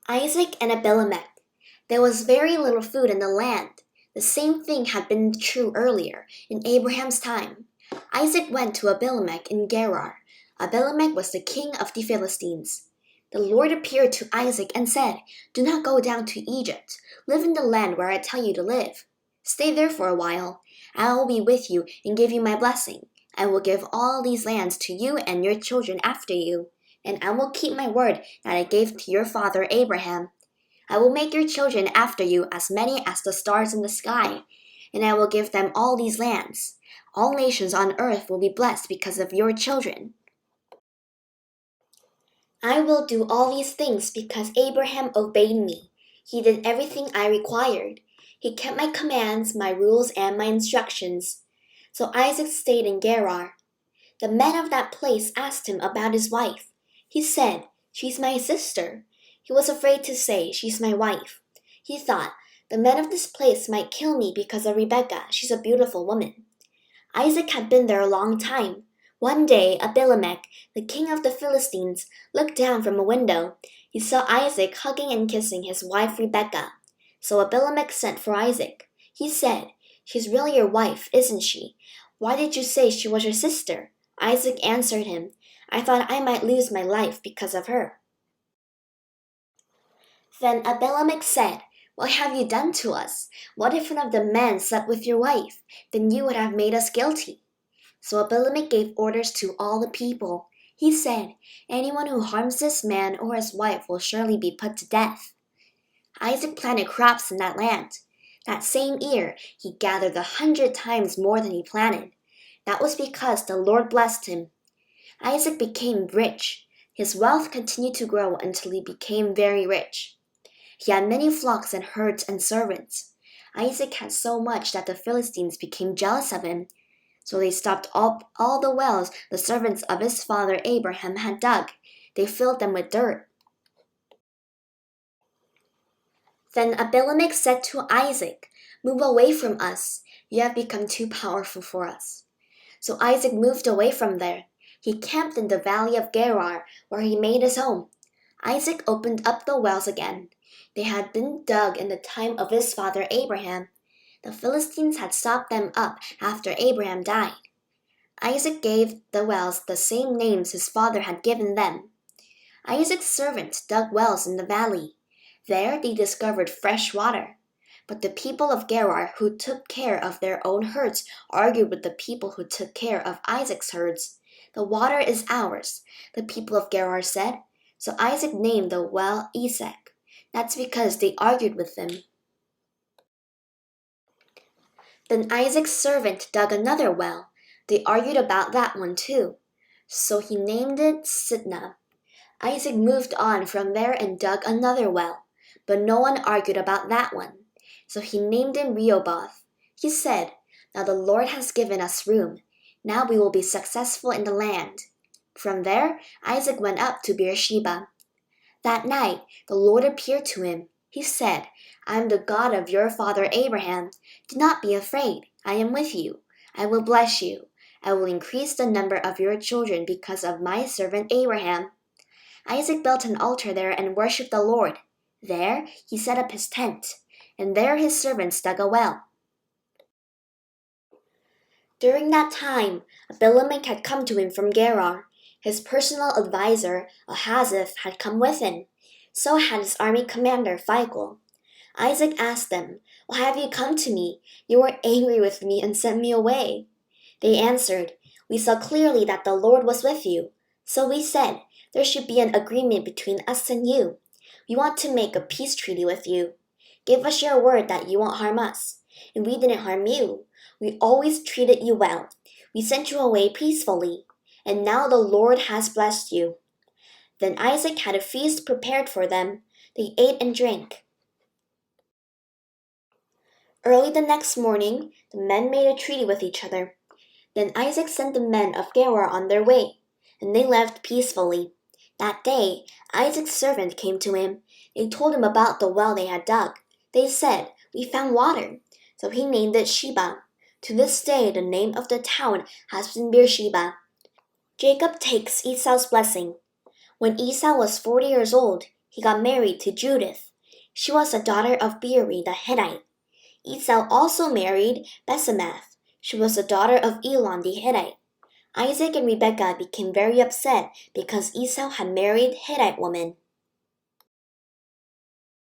Isaac and Abimelech. There was very little food in the land. The same thing had been true earlier, in Abraham's time. Isaac went to Abimelech in Gerar. Abimelech was the king of the Philistines. The Lord appeared to Isaac and said, "Do not go down to Egypt. Live in the land where I tell you to live. Stay there for a while. I will be with you and give you my blessing. I will give all these lands to you and your children after you, and I will keep my word that I gave to your father Abraham. I will make your children after you as many as the stars in the sky, and I will give them all these lands. All nations on earth will be blessed because of your children. I will do all these things because Abraham obeyed me. He did everything I required. He kept my commands, my rules, and my instructions." So Isaac stayed in Gerar. The men of that place asked him about his wife. He said, "She's my sister." He was afraid to say, "She's my wife." He thought, "The men of this place might kill me because of Rebekah. She's a beautiful woman." Isaac had been there a long time. One day, Abimelech, the king of the Philistines, looked down from a window. He saw Isaac hugging and kissing his wife Rebekah. So Abimelech sent for Isaac. He said, "She's really your wife, isn't she? Why did you say she was your sister?" Isaac answered him, "I thought I might lose my life because of her." Then Abimelech said, "What have you done to us? What if one of the men slept with your wife? Then you would have made us guilty." So Abimelech gave orders to all the people. He said, "Anyone who harms this man or his wife will surely be put to death." Isaac planted crops in that land. That same year, he gathered 100 times more than he planted. That was because the Lord blessed him. Isaac became rich. His wealth continued to grow until he became very rich. He had many flocks and herds and servants. Isaac had so much that the Philistines became jealous of him. So they stopped up all the wells the servants of his father Abraham had dug. They filled them with dirt. Then Abimelech said to Isaac, "Move away from us. You have become too powerful for us." So Isaac moved away from there. He camped in the valley of Gerar, where he made his home. Isaac opened up the wells again. They had been dug in the time of his father Abraham. The Philistines had stopped them up after Abraham died. Isaac gave the wells the same names his father had given them. Isaac's servants dug wells in the valley. There they discovered fresh water. But the people of Gerar who took care of their own herds argued with the people who took care of Isaac's herds. "The water is ours," the people of Gerar said. So Isaac named the well Esek. That's because they argued with him. Then Isaac's servant dug another well. They argued about that one too. So he named it Sitnah. Isaac moved on from there and dug another well. But no one argued about that one. So he named it Rehoboth. He said, "Now the Lord has given us room. Now we will be successful in the land." From there, Isaac went up to Beersheba. That night, the Lord appeared to him. He said, "I am the God of your father Abraham. Do not be afraid. I am with you. I will bless you. I will increase the number of your children because of my servant Abraham." Isaac built an altar there and worshipped the Lord. There he set up his tent, and there his servants dug a well. During that time, Abimelech had come to him from Gerar. His personal advisor, Ahaziph, had come with him. So had his army commander, Phicol. Isaac asked them, "Why have you come to me? You were angry with me and sent me away." They answered, "We saw clearly that the Lord was with you. So we said, there should be an agreement between us and you. We want to make a peace treaty with you. Give us your word that you won't harm us. And we didn't harm you. We always treated you well. We sent you away peacefully. And now the Lord has blessed you." Then Isaac had a feast prepared for them. They ate and drank. Early the next morning, the men made a treaty with each other. Then Isaac sent the men of Gerar on their way, and they left peacefully. That day, Isaac's servant came to him. They told him about the well they had dug. They said, "We found water." So he named it Sheba. To this day, the name of the town has been Beersheba. Jacob takes Esau's blessing. When Esau was 40 years old, he got married to Judith. She was the daughter of Beeri the Hittite. Esau also married Basemath. She was the daughter of Elon the Hittite. Isaac and Rebekah became very upset because Esau had married Hittite women.